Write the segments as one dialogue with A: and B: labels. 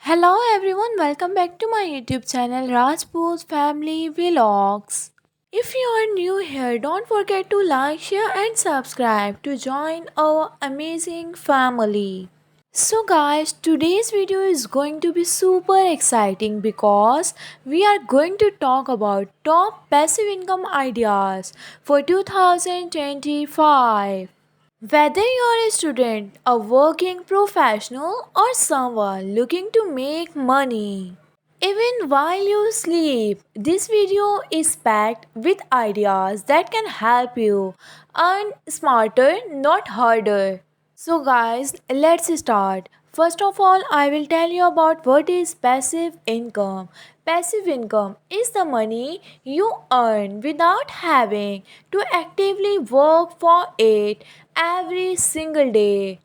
A: Hello everyone, welcome back to my YouTube channel Rajput Family Vlogs. If you are new here, don't forget to like, share and subscribe to join our amazing family. So guys, today's video is going to be super exciting because we are going to talk about top passive income ideas for 2025. Whether you're a student, a working professional, or someone looking to make money, even while you sleep, this video is packed with ideas that can help you earn smarter, not harder. So, guys, let's start. First of all, I will tell you about what is passive income. Passive income is the money you earn without having to actively work for it every single day.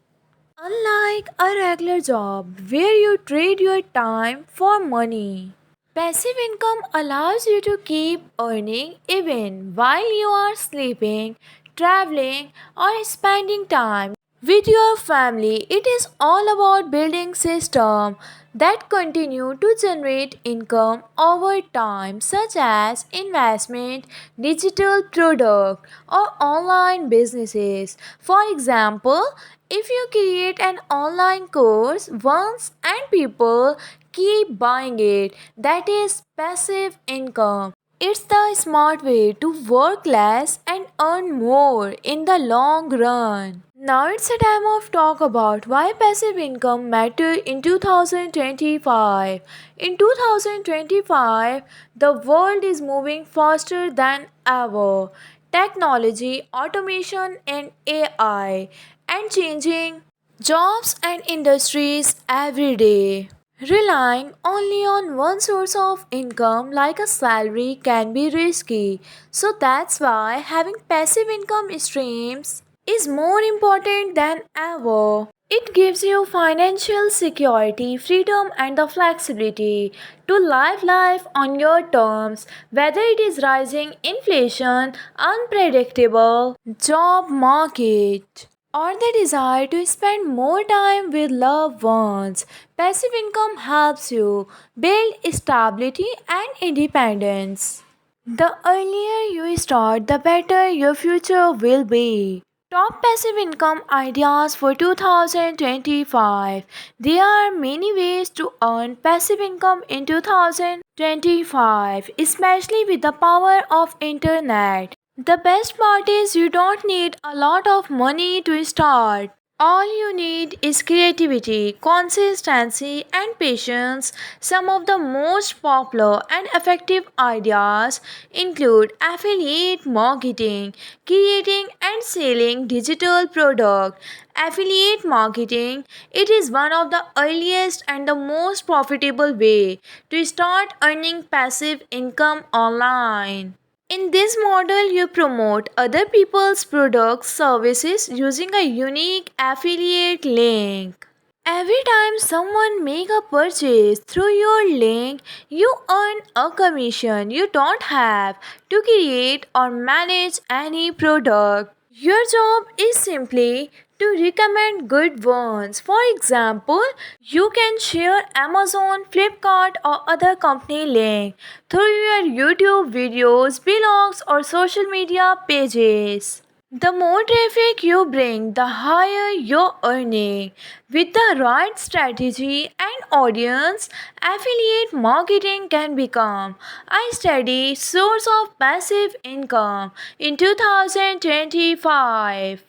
A: Unlike a regular job where you trade your time for money, passive income allows you to keep earning even while you are sleeping, traveling, or spending time with your family. It is all about building systems that continue to generate income over time, such as investment, digital product, or online businesses. For example, if you create an online course once and people keep buying it, that is passive income. It's the smart way to work less and earn more in the long run. Now it's a time of talk about why passive income matter in 2025. In 2025, the world is moving faster than ever. Technology, automation and AI and changing jobs and industries every day. Relying only on one source of income like a salary can be risky. So that's why having passive income streams is more important than ever. It gives you financial security, freedom, and the flexibility to live life on your terms, whether it is rising inflation, unpredictable job market, or the desire to spend more time with loved ones. Passive income helps you build stability and independence. The earlier you start, the better your future will be. Top passive income ideas for 2025. There are many ways to earn passive income in 2025, especially with the power of internet. The best part is you don't need a lot of money to start. All you need is creativity, consistency, and patience. Some of the most popular and effective ideas include affiliate marketing, creating and selling digital product. Affiliate marketing, it is one of the earliest and the most profitable way to start earning passive income online. In this model, you promote other people's products, services using a unique affiliate link. Every time someone make a purchase through your link, you earn a commission. You don't have to create or manage any product. Your job is simply to recommend good ones. For example, you can share Amazon, Flipkart or other company link through your YouTube videos, blogs or social media pages. The more traffic you bring, the higher your earning. With the right strategy and audience, affiliate marketing can become a steady source of passive income in 2025.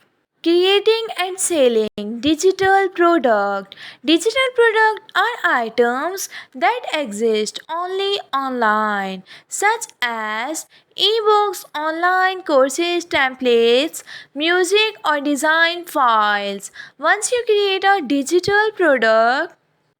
A: Creating and selling digital product are items that exist only online, such as ebooks, online courses, templates, music or design files. Once you create a digital product,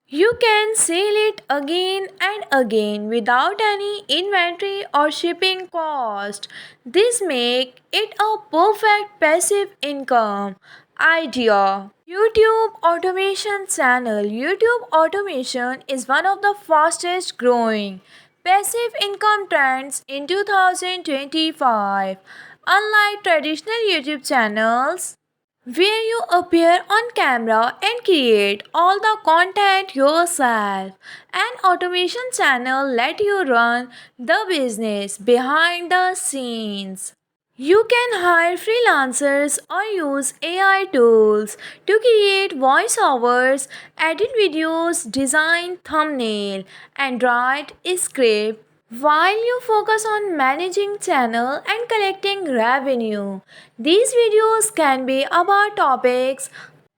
A: you can sell it again and again without any inventory or shipping cost. This make it a perfect passive income idea. YouTube automation channel. YouTube automation is one of the fastest growing passive income trends in 2025. Unlike traditional YouTube channels, where you appear on camera and create all the content yourself. An automation channel let you run the business behind the scenes. You can hire freelancers or use AI tools to create voiceovers, edit videos, design thumbnail, and write script while you focus on managing channel and collecting revenue. These videos can be about topics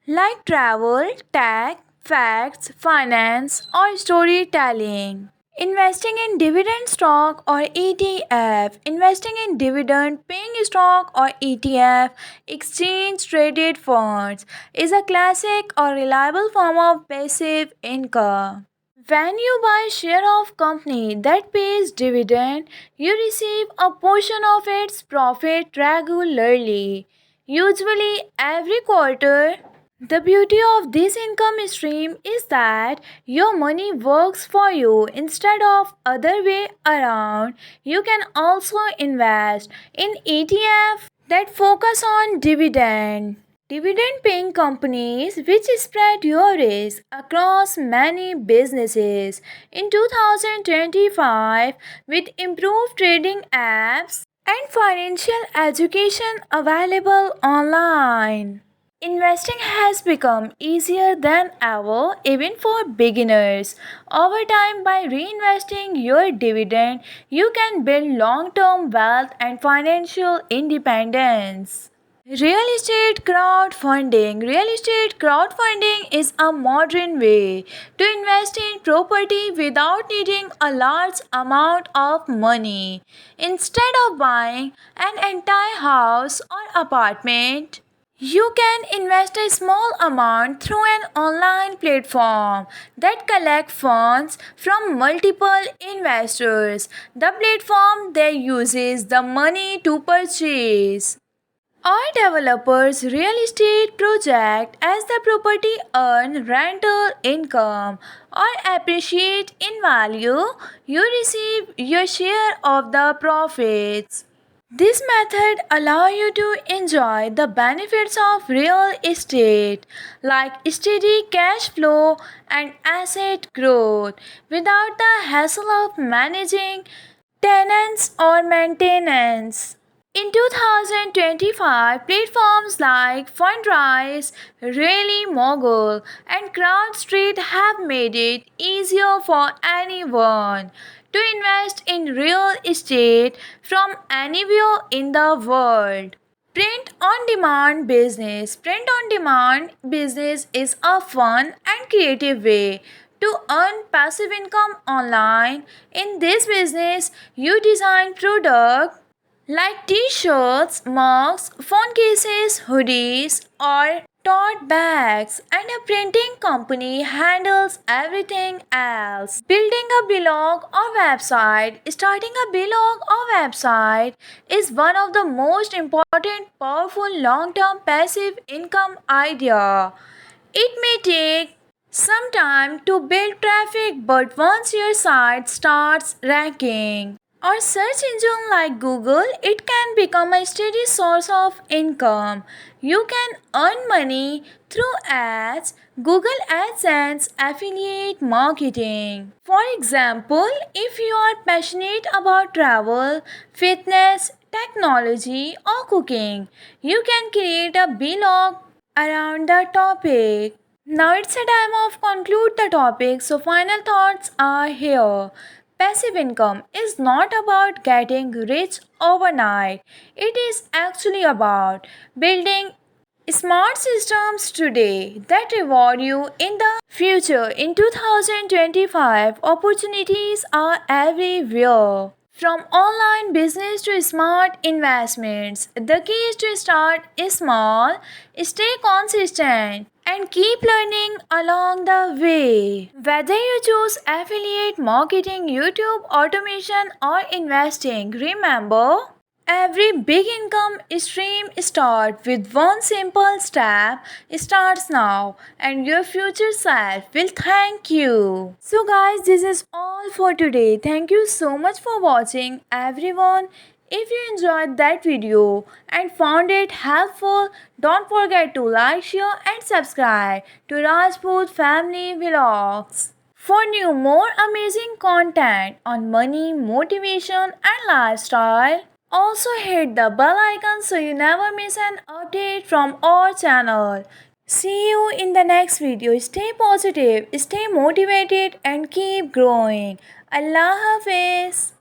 A: like travel, tech, facts, finance, or storytelling. Investing in dividend stock or ETF. Investing in dividend paying stock or ETF, exchange traded funds, is a classic or reliable form of passive income. When you buy share of company that pays dividend, you receive a portion of its profit regularly, usually every quarter. The beauty of this income stream is that your money works for you instead of other way around. You can also invest in ETF that focus on dividend paying companies which spread your risk across many businesses. In 2025, with improved trading apps and financial education available online, investing has become easier than ever, even for beginners. Over time, by reinvesting your dividend, you can build long term wealth and financial independence. Real estate crowdfunding. Real estate crowdfunding is a modern way to invest in property without needing a large amount of money. Instead of buying an entire house or apartment, you can invest a small amount through an online platform that collects funds from multiple investors. The platform then uses the money to purchase or developers real estate project as the property earn rental income or appreciate in value, you receive your share of the profits. This method allows you to enjoy the benefits of real estate like steady cash flow and asset growth without the hassle of managing tenants or maintenance. In 2025, platforms like Fundrise, Really Mogul, and CrowdStreet have made it easier for anyone to invest in real estate from anywhere in the world. Print on demand business. Print on demand business is a fun and creative way to earn passive income online. In this business, you design products like t-shirts, mugs, phone cases, hoodies, or tote bags, and a printing company handles everything else. Building a blog or website. Starting a blog or website is one of the most important, powerful long-term passive income idea. It may take some time to build traffic, but once your site starts ranking or search engine like Google, it can become a steady source of income. You can earn money through ads, Google AdSense, affiliate marketing. For example, if you are passionate about travel, fitness, technology, or cooking, you can create a blog around the topic. Now it's a time of conclude the topic. So final thoughts are here. Passive income is not about getting rich overnight. It is actually about building smart systems today that reward you in the future. In 2025, opportunities are everywhere. From online business to smart investments, the key is to start small, stay consistent, and keep learning along the way. Whether you choose affiliate marketing, YouTube automation, or investing, remember every big income stream starts with one simple step. Starts now, and your future self will thank you. So, guys, this is all for today. Thank you so much for watching, everyone. If you enjoyed that video and found it helpful, don't forget to like, share and subscribe to Rajput Family Vlogs. For new more amazing content on money, motivation and lifestyle, also hit the bell icon so you never miss an update from our channel. See you in the next video. Stay positive, stay motivated and keep growing. Allah Hafiz.